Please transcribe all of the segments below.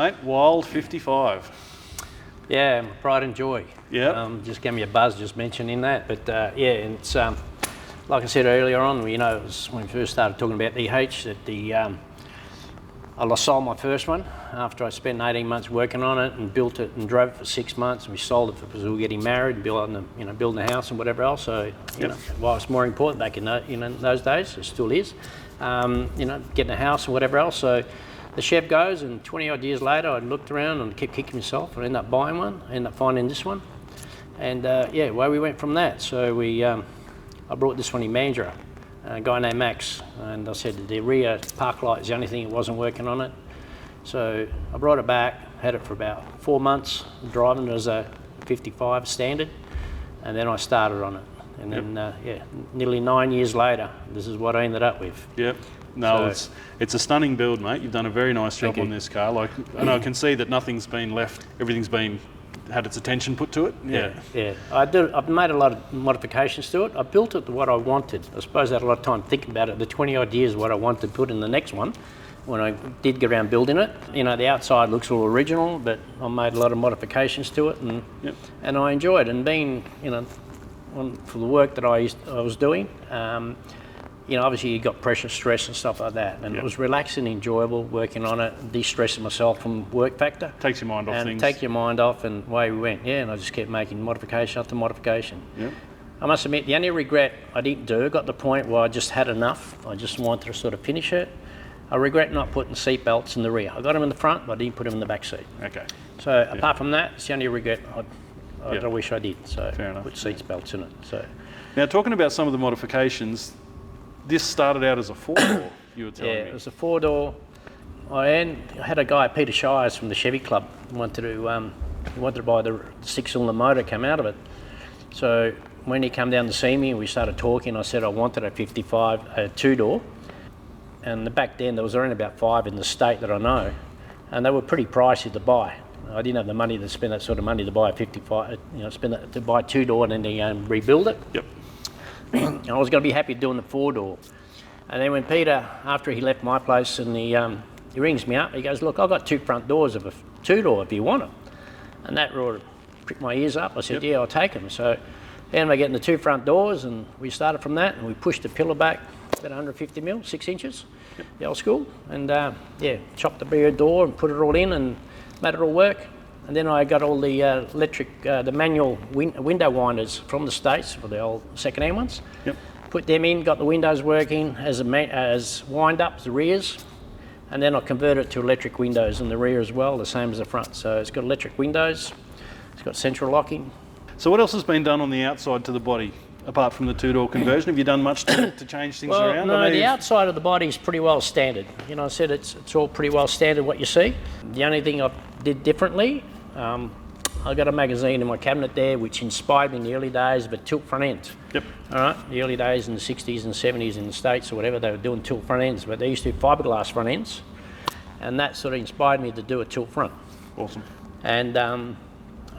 mate. Wild 55. Yeah, pride and joy. Yeah. Just gave me a buzz just mentioning that. But yeah, it's like I said earlier on, you know, it was when we first started talking about EH that I sold my first one after I spent 18 months working on it and built it and drove it for 6 months, and we sold it because we were getting married and building a house and whatever else. So you know, while it's more important back in those days, it still is. You know, getting a house and whatever else. So the Chev goes, and 20 odd years later, I looked around and kept kicking myself. I ended up buying one, ended up finding this one, and yeah, away we went from that. So I brought this one in Mandurah, a guy named Max, and I said the rear park light is the only thing that wasn't working on it. So I brought it back, had it for about 4 months, driving it as a 55 standard, and then I started on it. And then, yeah, nearly 9 years later, this is what I ended up with. Yep. No, So, it's a stunning build, mate. You've done a very nice job on this car. Like, and I can see that nothing's been left. Everything's been had its attention put to it. Yeah. Yeah. I've made a lot of modifications to it. I built it to what I wanted. I suppose I had a lot of time thinking about it. The 20 odd years what I wanted to put in the next one. When I did get around building it, you know, the outside looks all original, but I made a lot of modifications to it, and I enjoyed it. And being, you know, for the work that I was doing, you know, obviously you got pressure, stress and stuff like that, and it was relaxing, enjoyable working on it, de-stressing myself from work factor. Takes your mind off things. Take your mind off, and away we went. Yeah, and I just kept making modification after modification. Yeah. I must admit, the only regret I didn't do, got the point where I just had enough. I just wanted to sort of finish it. I regret not putting seat belts in the rear. I got them in the front, but I didn't put them in the back seat. Okay. So apart from that, it's the only regret I wish I did. So Fair enough. put seat belts in it. So Now, talking about some of the modifications, this started out as a 4-door, you were telling me. yeah, it was a 4-door. I had a guy, Peter Shires from the Chevy Club, wanted to buy the 6-cylinder motor, came out of it. So when he came down to see me and we started talking, I said I wanted a 55, a 2-door. And back then there was only about 5 in the state that I know, and they were pretty pricey to buy. I didn't have the money to spend that sort of money to buy a 55, you know, to buy a 2-door and then rebuild it. Yep. And I was going to be happy doing the 4-door. And then when Peter, after he left my place, and he rings me up, he goes, "Look, I've got 2 front doors of a 2-door if you want them." And that really pricked my ears up. I said, "Yeah, I'll take them." So then we're getting the 2 front doors, and we started from that, and we pushed the pillar back about 150 mil, 6 inches, the old school, and yeah, chopped the rear door and put it all in and made it all work. And then I got all the electric, the manual window winders from the States, for the old second-hand ones. Yep. Put them in, got the windows working as wind-ups, the rears, and then I converted it to electric windows in the rear as well, the same as the front. So it's got electric windows, it's got central locking. So what else has been done on the outside to the body, apart from the 2-door conversion? Have you done much to change things around? No, the outside of the body is pretty well standard. You know, I said it's all pretty well standard what you see. The only thing I did differently, I got a magazine in my cabinet there which inspired me in the early days of a tilt front end. Yep. All right, the early days in the 60s and 70s in the States or whatever, they were doing tilt front ends, but they used to do fiberglass front ends, and that sort of inspired me to do a tilt front. Awesome. And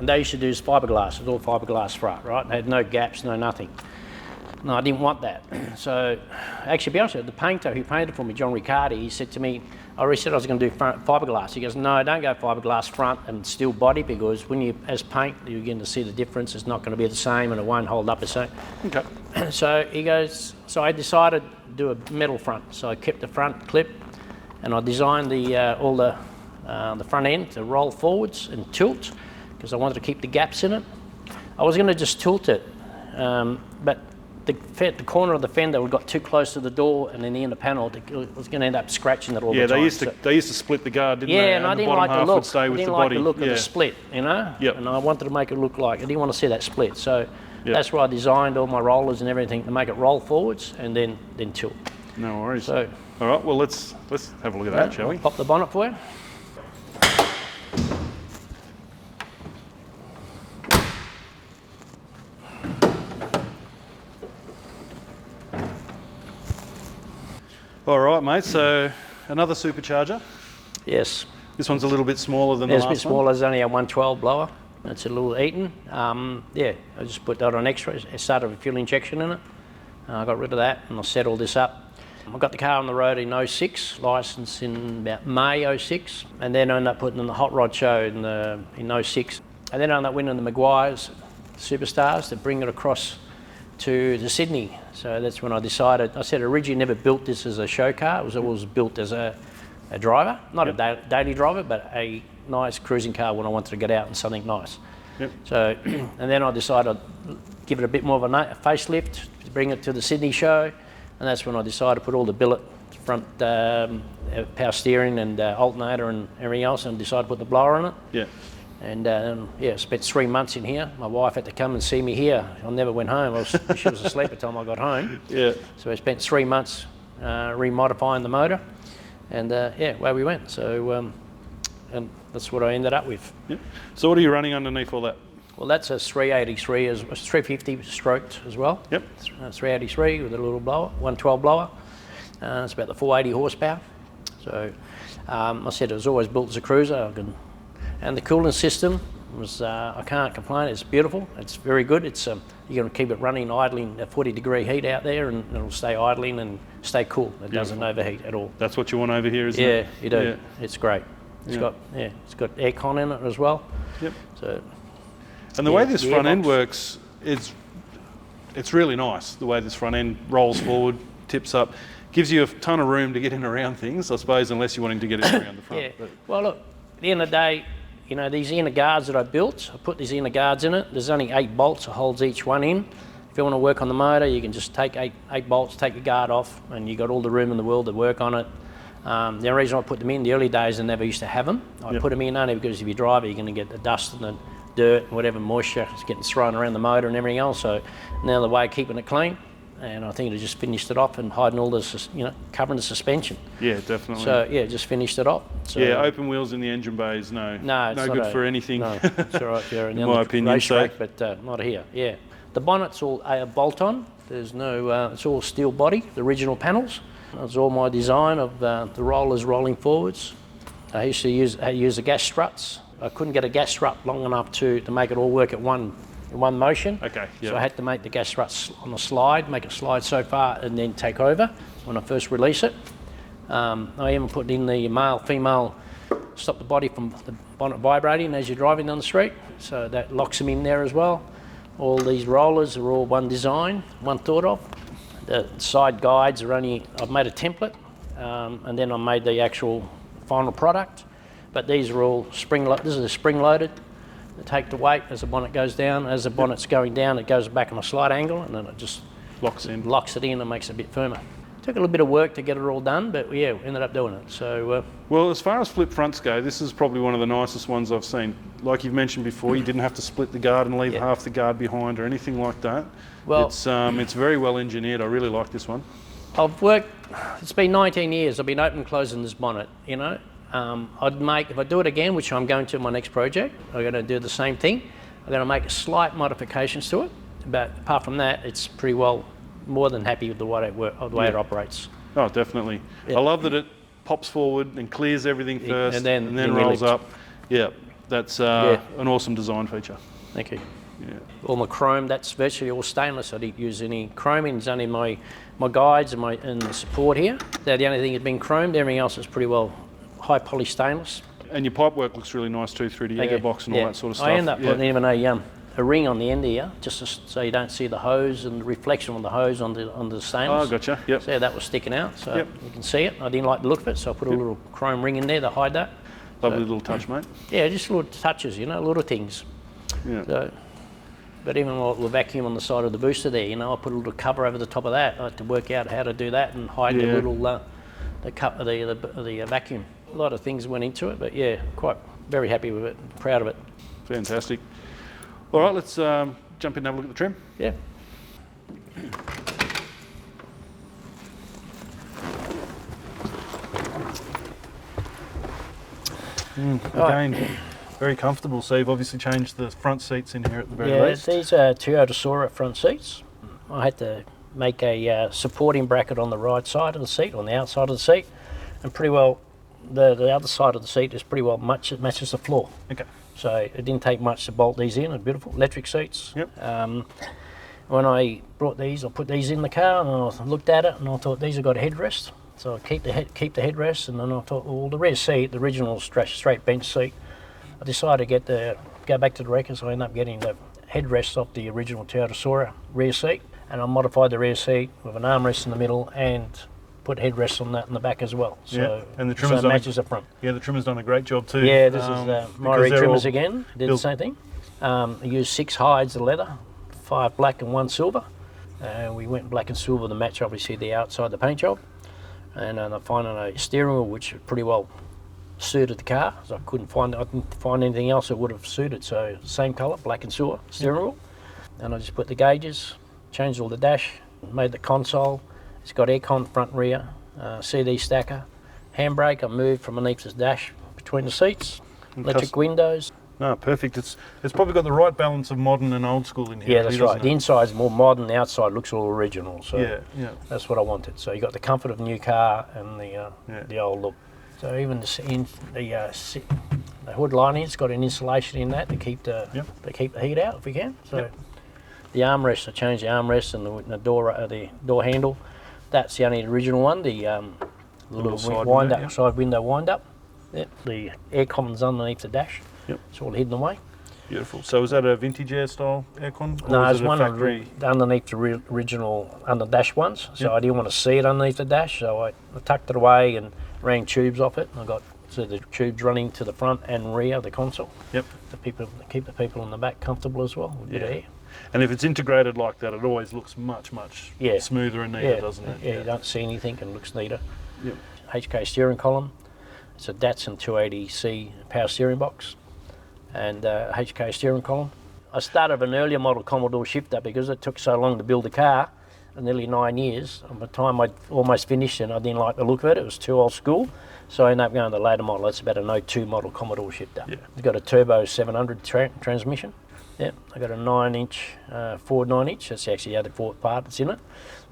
they used to do fiberglass, it was all fiberglass front, right? They had no gaps, no nothing. No, I didn't want that. So, actually, to be honest with you, the painter who painted for me, John Riccardi, he said to me, I already said I was going to do fiberglass. He goes, "No, don't go fiberglass front and steel body, because when you, as paint, you're going to see the difference. It's not going to be the same and it won't hold up the same." Okay. So he goes, so I decided to do a metal front. So I kept the front clip, and I designed all the front end to roll forwards and tilt, because I wanted to keep the gaps in it. I was going to just tilt it, but the corner of the fender got too close to the door, and then the inner panel, it was going to end up scratching it all the time. Yeah, they used to split the guard, didn't they? Yeah, and I didn't like the look. I didn't like the look of the split, you know? Yep. And I wanted to make it look like, I didn't want to see that split. So that's why I designed all my rollers and everything to make it roll forwards and then tilt. No worries. So, all right, well, let's have a look at that, shall we? Pop the bonnet for you. All right, mate, so another supercharger. Yes. This one's a little bit smaller than the last one. It's a bit smaller, it's only a 112 blower. It's a little Eaton. Yeah, I just put that on extra. I started with fuel injection in it. I got rid of that and I set all this up. I got the car on the road in '06, licensed in about May '06, and then I ended up putting in the hot rod show in '06. And then I ended up winning the Maguire's Superstars to bring it across to Sydney. So that's when I decided, I said originally never built this as a show car, it was always built as a driver, not a daily driver, but a nice cruising car when I wanted to get out in something nice. Yep. So, and then I decided I'd give it a bit more of a facelift to bring it to the Sydney show, and that's when I decided to put all the billet, front power steering and alternator and everything else, and decided to put the blower on it. Yeah. And yeah, spent 3 months in here. My wife had to come and see me here. I never went home. She was asleep by the time I got home. Yeah. So I spent 3 months remodifying the motor, and yeah, away we went. So and that's what I ended up with. Yep. So what are you running underneath all that? Well, that's a 383, a 350 stroked as well. Yep. 383 with a little blower, 112 blower. It's about the 480 horsepower. So I said it was always built as a cruiser. And the cooling system was, I can't complain, it's beautiful, it's very good. It's you're going to keep it running idling at 40-degree heat out there, and it'll stay idling and stay cool. It doesn't overheat at all. That's what you want over here, isn't it? Yeah, you do. Yeah. It's great. It's got aircon in it as well. Yep. So, and the way this front end works, it's really nice. The way this front end rolls forward, tips up, gives you a ton of room to get in around things, I suppose, unless you're wanting to get in around the front. Yeah. But. Well, look, at the end of the day, you know, these inner guards that I built, I put these inner guards in it. There's only 8 bolts that holds each one in. If you want to work on the motor, you can just take eight bolts, take the guard off, and you got all the room in the world to work on it. The only reason I put them in the early days, I never used to have them. I put them in only because if you drive it, you're going to get the dust and the dirt and whatever moisture is getting thrown around the motor and everything else. So now the way of keeping it clean, and I think it just finished it off and hiding all the, covering the suspension. Yeah, definitely. So yeah, just finished it off. So, yeah, open wheels in the engine bay is no good for anything. No, it's all right. Yeah, in my opinion, racetrack, but not here. Yeah, the bonnet's all bolt-on. There's no, it's all steel body. The original panels. That's all my design of the rollers rolling forwards. I used to use the gas struts. I couldn't get a gas strut long enough to make it all work at one motion. Okay. Yep. So I had to make the gas struts on the slide, make it slide so far, and then take over when I first release it. I even put in the male-female, stop the body from the bonnet vibrating as you're driving down the street. So that locks them in there as well. All these rollers are all one design, one thought of. The side guides are I've made a template, and then I made the actual final product. But these are all this is spring-loaded. They take the weight as the bonnet goes down. As the bonnet's going down, it goes back on a slight angle, and then it just locks it in and makes it a bit firmer. Took a little bit of work to get it all done, but yeah, we ended up doing it. So well, as far as flip fronts go, this is probably one of the nicest ones I've seen. Like you've mentioned before, you didn't have to split the guard and leave half the guard behind or anything like that. Well, it's very well engineered. I really like this one. It's been 19 years. I've been opening and closing this bonnet, you know. if I do it again, which I'm going to in my next project, I'm going to do the same thing. I'm going to make slight modifications to it, but apart from that, it's pretty well more than happy with the way it operates. Oh, definitely. Yeah. I love that it pops forward and clears everything first and then rolls up. Yeah, that's an awesome design feature. Thank you. Yeah. All my chrome, that's virtually all stainless. I didn't use any chroming. It's only my guides and the support here. They're the only thing that's been chromed. Everything else is pretty well high poly stainless. And your pipe work looks really nice too, through the airbox and all that sort of stuff. I end up putting even a ring on the end here, just so you don't see the hose and the reflection on the hose on the stainless. Oh, gotcha. Yep. So that was sticking out, so you can see it. I didn't like the look of it, so I put a little chrome ring in there to hide that. Lovely little touch, mate. Yeah, just little touches, little things. Yeah. So, but even the vacuum on the side of the booster there, I put a little cover over the top of that. I had to work out how to do that and hide the little the vacuum. A lot of things went into it, but yeah, quite very happy with it, proud of it. Fantastic. All right, let's jump in and have a look at the trim. Yeah. Again, very comfortable. So you've obviously changed the front seats in here at the very least. Yeah, these are Toyota Sora front seats. I had to make a supporting bracket on the right side of the seat, on the outside of the seat, and pretty well the other side of the seat is pretty well matches the floor. Okay. So it didn't take much to bolt these in. They're beautiful electric seats. Yep. When I brought these, I put these in the car and I looked at it and I thought these have got a headrest. So I keep the headrest, and then I thought, well, the rear seat, the original straight bench seat, I decided to go back to the wrecker, so I ended up getting the headrest off the original Toyota Sora rear seat, and I modified the rear seat with an armrest in the middle and put headrests on that in the back as well. So, and the trimmer's matches the front. Yeah, the trimmer's done a great job too. Yeah, this is Myri trimmers again. Did the same thing. I used 6 hides of leather, 5 black and 1 silver. We went black and silver to match obviously the outside the paint job. And I found a steering wheel which pretty well suited the car. So I didn't find anything else that would have suited. So same colour, black and silver steering wheel. And I just put the gauges, changed all the dash, made the console. It's got aircon front and rear, CD stacker, handbrake. I moved from underneath the dash between the seats, electric windows. No, perfect. It's probably got the right balance of modern and old school in here. Yeah, that's right. The inside's more modern, the outside looks all original. So yeah. That's what I wanted. So you got the comfort of a new car and the old look. So even the hood lining's got an insulation in that to keep the heat out if we can. So the armrest, I changed the armrest and the door handle. That's the only original one. The little side window wind up. Yep. The aircon's underneath the dash. Yep. It's all hidden away. Beautiful. So is that a vintage air style aircon? No, it's one underneath the original under dash ones. So I didn't want to see it underneath the dash, so I tucked it away and ran tubes off it. And I got the tubes running to the front and rear of the console. Yep. To keep the people in the back comfortable as well with a bit of air. And if it's integrated like that, it always looks much smoother and neater, doesn't it? Yeah, you don't see anything and it looks neater. Yep. HK steering column. It's a Datsun 280C power steering box and HK steering column. I started with an earlier model Commodore shifter because it took so long to build the car, nearly 9 years. By the time I'd almost finished it, I didn't like the look of it. It was too old school. So I ended up going to the later model. It's about an 02 model Commodore shifter. Yeah. It's got a turbo 700 transmission. Yeah, I got a 9-inch, Ford 9-inch. That's actually the other part that's in it.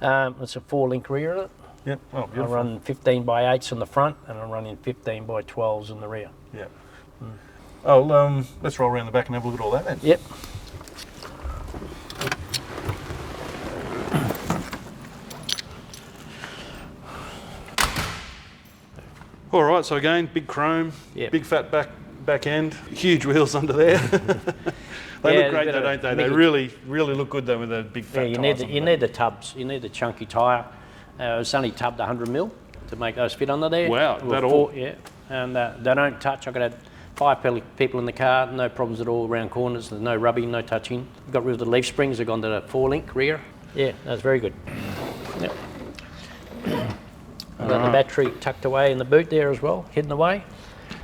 It's a 4-link rear in it. Yep. Oh, beautiful. I run 15x8s in the front and I run in 15x12s in the rear. Yeah. Oh, let's roll around the back and have a look at all that then. Yep. All right, so again, big chrome, big fat back end, huge wheels under there. They look great though, don't they? They really look good though with the big fat tyres. You need the tubs, you need the chunky tyre. It's only tubbed 100mm to make those fit under there. Wow, that all? Yeah, and they don't touch. I could have 5 people in the car, no problems at all around corners. There's no rubbing, no touching. Got rid of the leaf springs. They've gone to the 4-link rear. Yeah, that's very good. Yep. I've got the battery tucked away in the boot there as well, hidden away.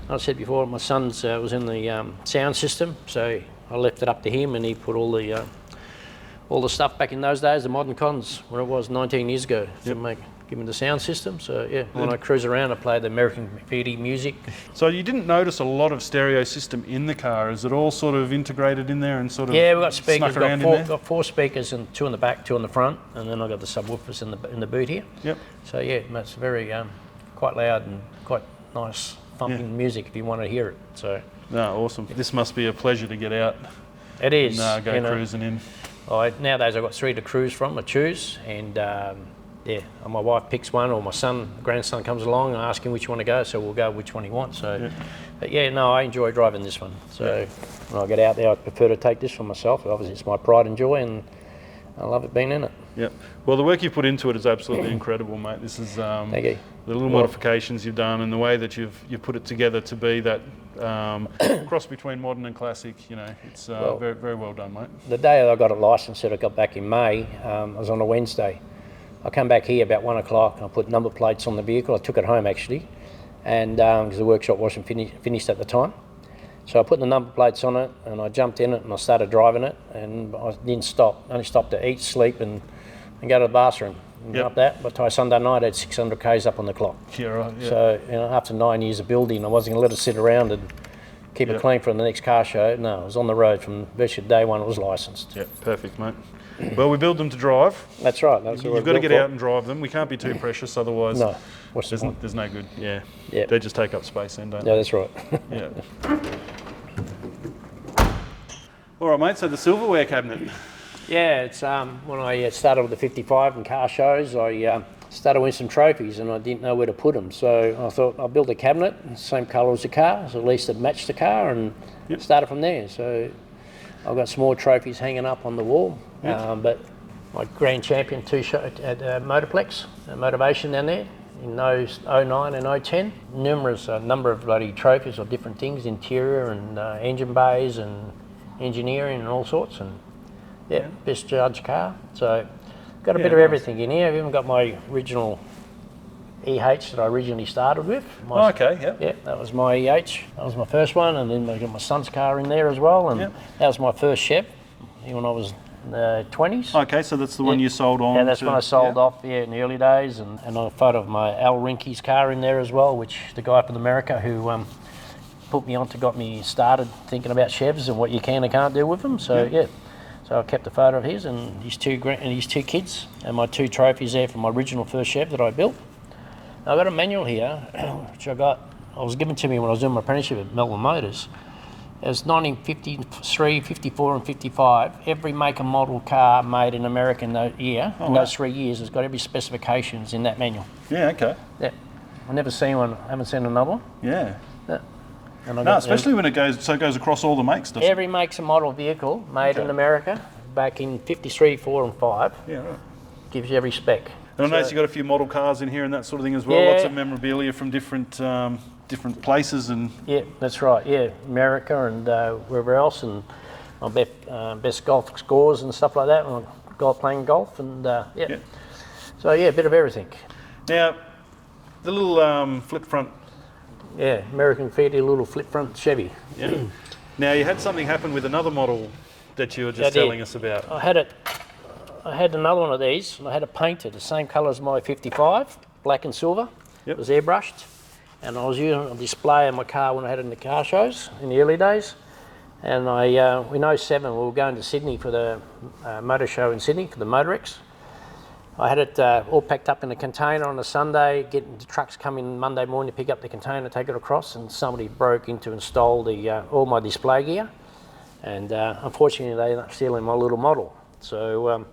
I said before, my son's was in the sound system, so I left it up to him, and he put all the stuff back in those days, the modern cons, where it was 19 years ago, to give me the sound system. So yeah, when I cruise around, I play the American Graffiti music. So you didn't notice a lot of stereo system in the car? Is it all sort of integrated in there and sort of we've got speakers. Got 4 speakers and 2 in the back, 2 in the front, and then I've got the subwoofers in the boot here. Yep. So yeah, it's very quite loud and quite nice thumping music if you want to hear it. So. No, awesome. This must be a pleasure to get out. It is. And go cruising in. Nowadays I've got 3 to cruise from. I choose, and my wife picks one, or my grandson comes along and I ask him which one to go, so we'll go which one he wants. So, but I enjoy driving this one. So when I get out there, I prefer to take this for myself. Obviously, it's my pride and joy, and I love it being in it. Yep. Well, the work you put into it is absolutely incredible, mate. This is thank you. The little modifications you've done and the way that you've put it together to be that cross between modern and classic. It's very, very well done, mate. The day I got it licensed, I got back in May. It was on a Wednesday. I come back here about 1 o'clock and I put number plates on the vehicle. I took it home actually, and because the workshop wasn't finished at the time. So I put the number plates on it and I jumped in it and I started driving it, and I didn't stop. I only stopped to eat, sleep and go to the bathroom. Up that. By the time Sunday night I had 600 Ks up on the clock. Yeah, right. Yeah. So after 9 years of building, I wasn't going to let it sit around and keep it clean for the next car show. No, I was on the road from virtually day one it was licensed. Yeah, perfect, mate. Well, we build them to drive. That's right. You've got to get out and drive them. We can't be too precious, otherwise there's no good. Yeah. They just take up space then, don't they? Yeah, that's right. Yeah. All right, mate, so the silverware cabinet. Yeah, it's when I started with the 55 and car shows, I started winning some trophies and I didn't know where to put them. So I thought I'll build a cabinet, same colour as the car, so at least it matched the car, and started from there. So I've got some more trophies hanging up on the wall. But my grand champion two-show at Motorplex, Motivation down there, in those 09 and 010. Numerous number of bloody trophies of different things, interior and engine bays and engineering and all sorts. And best judged car. So got a bit of everything in here. I've even got my original EH that I originally started with. Yeah, that was my EH. That was my first one, and then I got my son's car in there as well, and that was my first Chev when I was in the 20s. Okay, so that's the one you sold on. Yeah, that's when I sold off, in the early days, and a photo of my Al Rinke's car in there as well, which the guy from America who put me on to got me started thinking about Chevs and what you can and can't do with them. So so I kept a photo of his and his two kids, and my two trophies there from my original first Chev that I built. Now, I've got a manual here, which I was given to me when I was doing my apprenticeship at Melbourne Motors. It was 1953, 54 and 55. Every make and model car made in America in that year, those 3 years, has got every specifications in that manual. Yeah, okay. Yeah. I've never seen one, I haven't seen another one. Yeah. And especially when it goes across all the makes, doesn't it? Every makes and model vehicle made in America back in 53, 4 and 5 gives you every spec. And I noticed you got a few model cars in here and that sort of thing as well. Lots of memorabilia from different places and. Yeah, that's right. Yeah, America and wherever else, and my best golf scores and stuff like that. When I'm playing golf and So a bit of everything. Now, the little flip front. Yeah, American Fiat, little flip front Chevy. Yeah. Now you had something happen with another model that you were just telling us about. I had another one of these, and I had it painted the same colour as my 55, black and silver. It was airbrushed, and I was using it on display in my car when I had it in the car shows in the early days. And in 07, we were going to Sydney for the motor show in Sydney for the Motorex. I had it all packed up in a container on a Sunday, getting the trucks come in Monday morning to pick up the container, take it across, and somebody broke in to install all my display gear. And unfortunately, they ended up stealing my little model. So,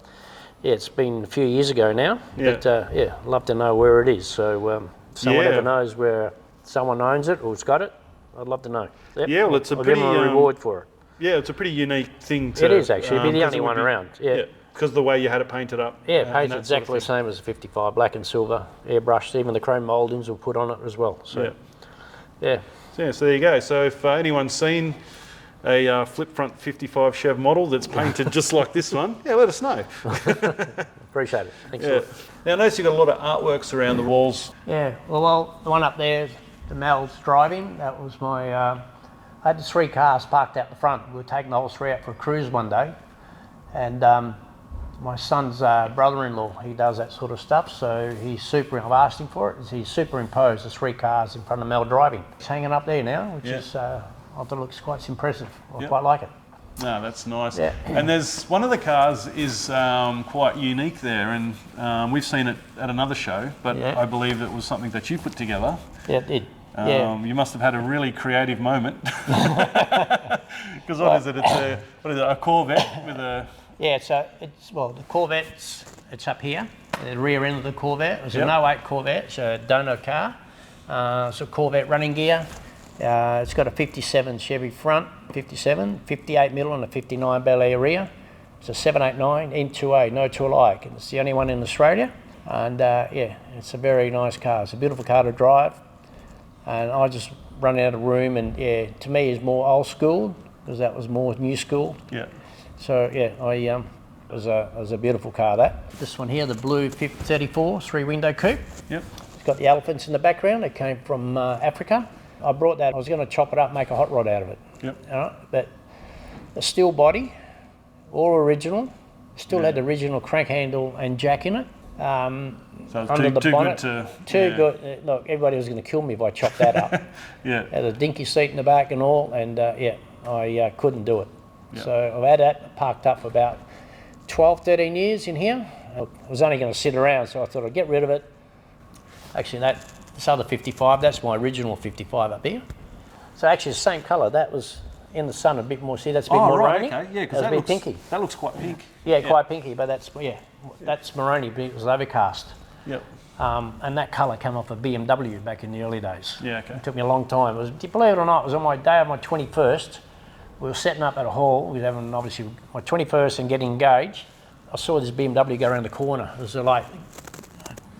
it's been a few years ago now, but I'd love to know where it is. So, if someone ever knows where someone owns it or has got it, I'd love to know. Yep. Yeah, well, it's a I'll pretty... give them a reward for it. Yeah, it's a pretty unique thing to... It is actually, it'd be the only one around. Because of the way you had it painted up. Yeah, painted exactly the same as the 55, black and silver, airbrushed. Even the chrome mouldings were put on it as well. So, so there you go. So if anyone's seen a flip front 55 Chev model that's painted just like this one, let us know. Appreciate it. Thanks a lot. Now, I notice you've got a lot of artworks around the walls. Yeah, well, the one up there, the Mel's driving, that was my... I had the 3 cars parked out the front. We were taking the whole 3 out for a cruise one day. And my son's brother-in-law, he does that sort of stuff, so I've asked him for it. He's superimposed the 3 cars in front of Mel driving. It's hanging up there now, which is, I thought it looks quite impressive. I quite like it. No, that's nice. Yeah. And there's one of the cars is quite unique there, and we've seen it at another show, but I believe it was something that you put together. Yeah, it did. You must have had a really creative moment. Because what is it? It's a Corvette with a... Yeah, so the Corvette's, it's up here, the rear end of the Corvette. It was an 08 Corvette, it's a donor car. It's a Corvette running gear. It's got a 57 Chevy front, 58mm and a 59 Bel Air rear. It's a 789 N2A, no two alike. It's the only one in Australia. And it's a very nice car. It's a beautiful car to drive. And I just run out of room, and to me it's more old school, because that was more new school. Yeah. So it was a beautiful car, that. This one here, the blue 34 3-window coupe. Yep. It's got the elephants in the background. It came from Africa. I brought that. I was going to chop it up, make a hot rod out of it. Yep. But the steel body, all original. Still had the original crank handle and jack in it. So too good to... good. Look, everybody was going to kill me if I chopped that up. Had a dinky seat in the back and all, and I couldn't do it. Yep. So I've had that parked up for about 12, 13 years in here. I was only going to sit around, so I thought I'd get rid of it. Actually, this other 55, that's my original 55 up here. So actually the same colour. That was in the sun a bit more. See, that's a bit Oh, more right, Maroni. okay. Yeah, because that's a bit pinky. That looks quite pink. Yeah, quite pinky, but that's Maroni because it was overcast. Yep. And that colour came off a BMW back in the early days. Yeah, okay. It took me a long time. It was, believe it or not, it was on my day of my 21st. We were setting up at a hall. We were having obviously my 21st and getting engaged. I saw this BMW go around the corner. It was like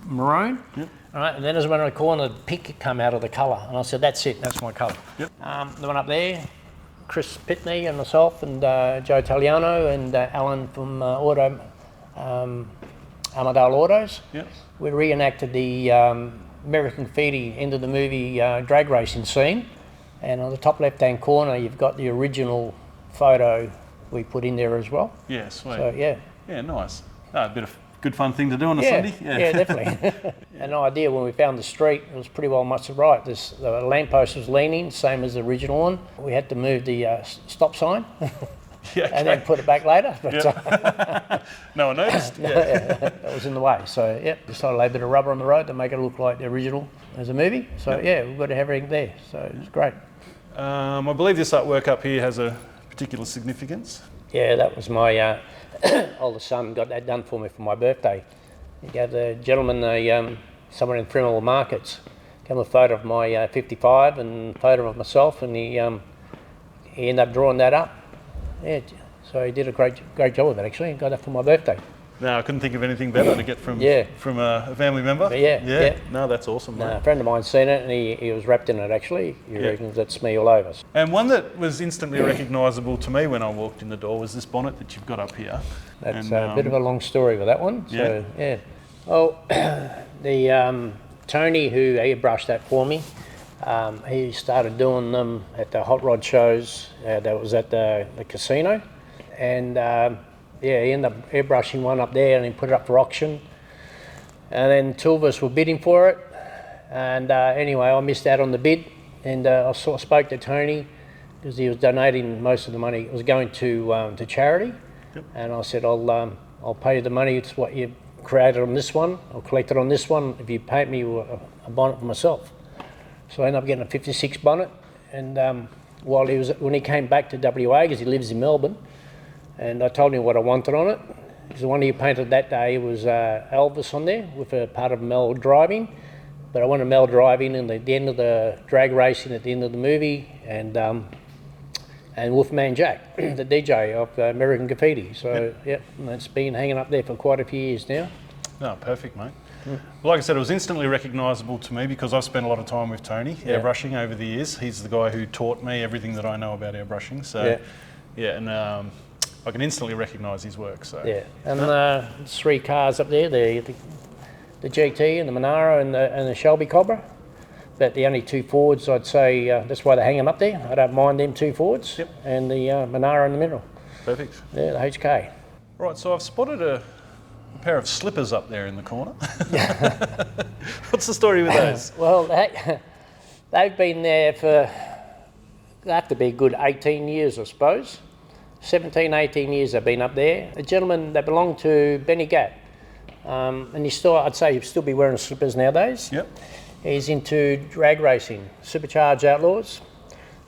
maroon. Yep. All right, and then as I went around the corner, the pink came out of the colour. And I said, that's it, that's my colour. Yep. They went up there, Chris Pitney and myself and Joe Italiano and Alan from Armadale Autos. Yep. We reenacted the American Graffiti end of the movie drag racing scene. And on the top left-hand corner, you've got the original photo we put in there as well. Yeah, sweet. So, yeah. Yeah, nice. A bit of good fun thing to do on a Yeah, Sunday. yeah, definitely. An idea when we found the street, it was pretty well much right. The lamppost was leaning, same as the original one. We had to move the stop sign Yeah, and then put it back later. But Yep. No one noticed. that was in the way. So, yeah, decided to lay a bit of rubber on the road to make it look like the original as a movie. So, yeah, we've got everything there. So, it's great. I believe this artwork up here has a particular significance. Yeah, that was my oldest son got that done for me for my birthday. He gave the gentleman somewhere in Fremont Markets, gave him a photo of my 55 and a photo of myself, and he ended up drawing that up. Yeah, so he did a great job of it actually. He got that for my birthday. No, I couldn't think of anything better to get from a family member. But yeah. No, that's awesome. A friend of mine's seen it and he was wrapped in it actually. He reckons that's me all over. And one that was instantly recognisable to me when I walked in the door was this bonnet that you've got up here. That's a bit of a long story with that one. So, yeah. Oh, the Tony who airbrushed that for me, he started doing them at the hot rod shows that was at the casino. And he ended up airbrushing one up there and he put it up for auction. And then two of us were bidding for it. And anyway, I missed out on the bid. And I spoke to Tony because he was donating most of the money. It was going to charity. Yep. And I said, I'll pay you the money. It's what you created on this one. I'll collect it on this one if you pay me a bonnet for myself. So I ended up getting a 56 bonnet. And when he came back to WA, because he lives in Melbourne, and I told him what I wanted on it. Because the one he painted that day was Elvis on there with a part of Mel driving. But I wanted Mel driving and at the end of the drag racing at the end of the movie, and Wolfman Jack, the DJ of American Graffiti. So and that's been hanging up there for quite a few years now. No, perfect, mate. Well, like I said, it was instantly recognisable to me because I've spent a lot of time with Tony airbrushing over the years. He's the guy who taught me everything that I know about airbrushing. So and I can instantly recognise his work. So and 3 cars up there, the GT and the Monaro and the Shelby Cobra. But the only 2 Fords, I'd say, that's why they hang them up there. I don't mind them 2 Fords and the Monaro in the middle. Perfect. Yeah, the HK. Right, so I've spotted a pair of slippers up there in the corner. What's the story with those? Well, they've been there for, they have to be a good 18 years, I suppose. 17, 18 years they've been up there. A gentleman, they belong to Benny Gatt. And I'd say he'd still be wearing slippers nowadays. Yep. He's into drag racing, supercharged outlaws,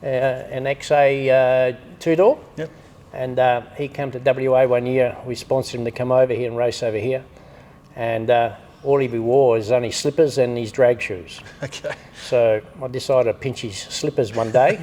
an XA 2-door. Yep. And he came to WA one year. We sponsored him to come over here and race over here. And all he wore is only slippers and his drag shoes. Okay. So I decided to pinch his slippers one day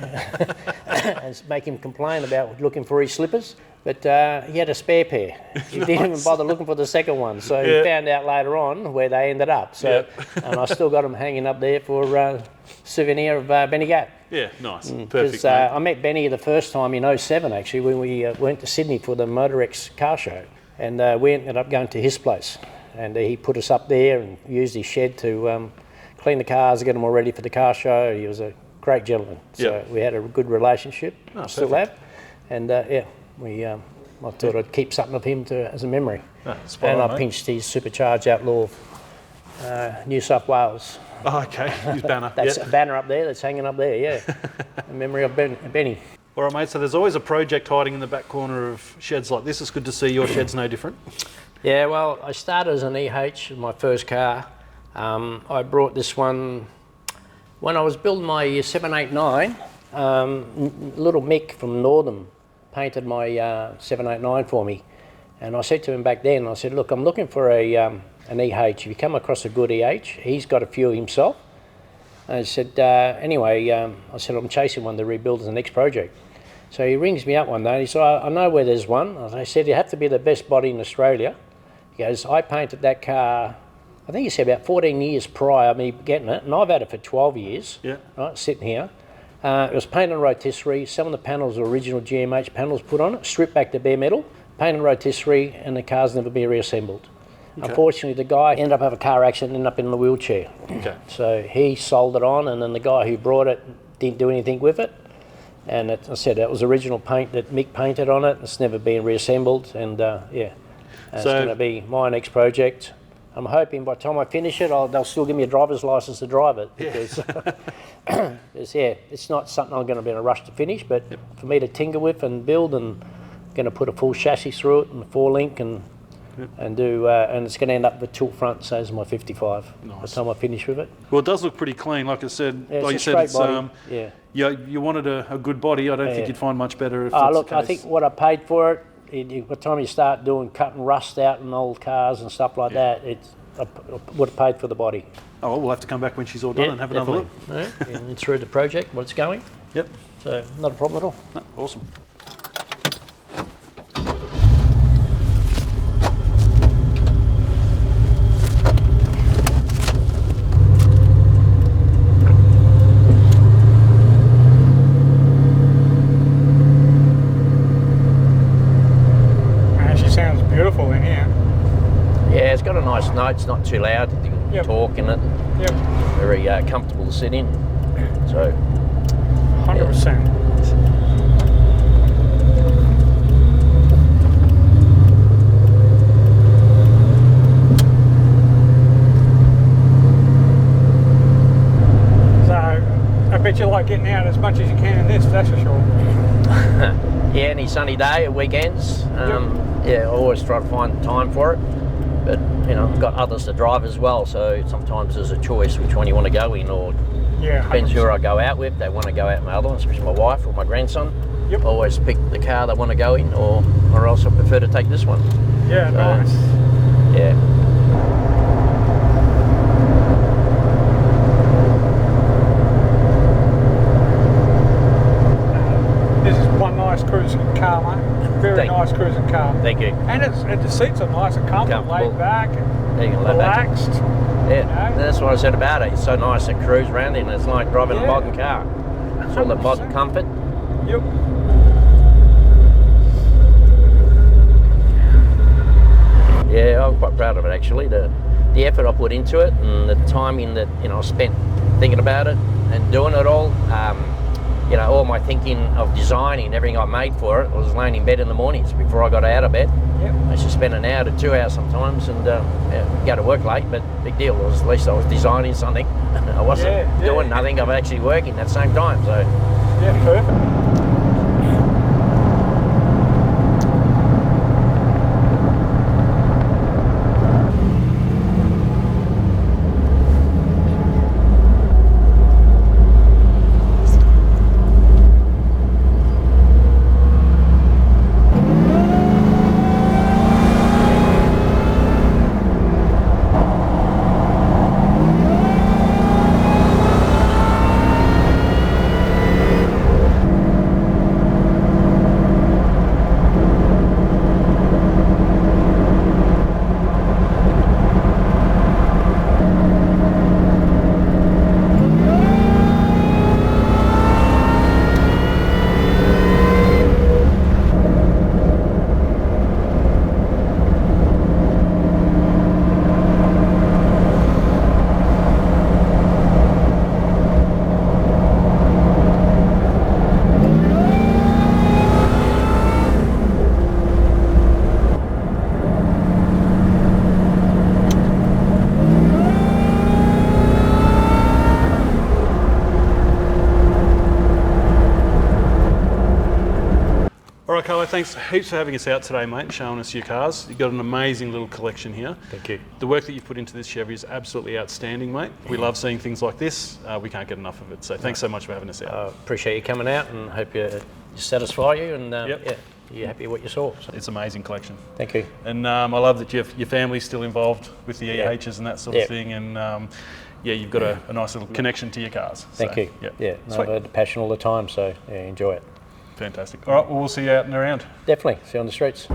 and make him complain about looking for his slippers. But he had a spare pair. He didn't even bother looking for the second one. So he found out later on where they ended up. So, and I still got them hanging up there for souvenir of Benny Gatt. Yeah, nice. Perfect. I met Benny the first time in 07 actually when we went to Sydney for the Motorex car show. And we ended up going to his place. And he put us up there and used his shed to clean the cars, get them all ready for the car show. He was a great gentleman. So we had a good relationship, still have. And I thought I'd keep something of him as a memory. And I pinched his supercharged outlaw New South Wales. Oh, okay, his banner. That's a banner up there that's hanging up there, in memory of Benny. All right, mate, so there's always a project hiding in the back corner of sheds like this. It's good to see your shed's no different. Yeah, well, I started as an EH, my first car. I brought this one when I was building my 789. Little Mick from Northern painted my 789 for me, and I said to him back then, I said, look, I'm looking for an EH. If you come across a good EH, he's got a few himself. And I said, anyway, I said, I'm chasing one to rebuild as the next project. So he rings me up one day and he said, I know where there's one. I said, you have to be the best body in Australia. He goes, I painted that car, I think he said about 14 years prior me getting it, and I've had it for 12 years, right, sitting here. It was painted on rotisserie. Some of the panels were original GMH panels put on it, stripped back to bare metal, painted on rotisserie, and the car's never been reassembled. Okay. Unfortunately, the guy ended up having a car accident, ended up in the wheelchair. Okay. So he sold it on, and then the guy who brought it didn't do anything with it. And I said that was original paint that Mick painted on it. It's never been reassembled, and it's going to be my next project. I'm hoping by the time I finish it, they'll still give me a driver's license to drive it, because it's not something I'm going to be in a rush to finish, but for me to tinker with and build, and going to put a full chassis through it and a 4-link and do, and it's going to end up with tilt front, so as my 55. Nice. By the time I finish with it. Well, it does look pretty clean, like I said. Yeah, like you said, it's you wanted a good body. I don't think you'd find much better if that's look, the case. I think what I paid for it, by the time you start doing cutting rust out in old cars and stuff like that, I would have paid for the body. Oh, well, we'll have to come back when she's all done and have another look. Yeah, and through the project, what it's going. Yep. So not a problem at all. No, awesome. Beautiful in here. Yeah, it's got a nice note. It's not too loud. You can talk in it. Yep. Very comfortable to sit in. So. 100%. So, I bet you like getting out as much as you can in this. That's for sure. Yeah, any sunny day at weekends. Yeah, I always try to find time for it, but I've got others to drive as well, so sometimes there's a choice which one you want to go in, or depends who I go out with. They want to go out with my other one, especially my wife or my grandson. I always pick the car they want to go in, or else I prefer to take this one. Yeah, so, nice. Yeah. This is one nice cruising car, mate. Very nice cruising car. Thank you. And the seats are nice and comfortable, laid back and relaxed. Yeah, that's what I said about it. It's so nice to cruise around in. It's like driving a modern car. It's all the modern comfort. Yep. Yeah, I'm quite proud of it actually. The effort I put into it, and the timing that I spent thinking about it and doing it all. All my thinking of designing, everything I made for it, was laying in bed in the mornings before I got out of bed. I used to spend an hour to 2 hours sometimes, and go to work late, but big deal. At least I was designing something. I wasn't doing nothing. I'm actually working at the same time. So yeah, perfect. Carlo, thanks heaps for having us out today, mate, and showing us your cars. You've got an amazing little collection here. Thank you. The work that you've put into this Chevy is absolutely outstanding, mate. We love seeing things like this. We can't get enough of it. So thanks so much for having us out. Appreciate you coming out, and hope you satisfy you, and Yep. you're happy with what you saw. So. It's an amazing collection. Thank you. And I love that your family's still involved with the EHs and that sort of thing. And you've got a nice little connection to your cars. Thank you. Yep. Yeah, no, I've had the passion all the time, so enjoy it. Fantastic. All right, well, we'll see you out and around. Definitely. See you on the streets.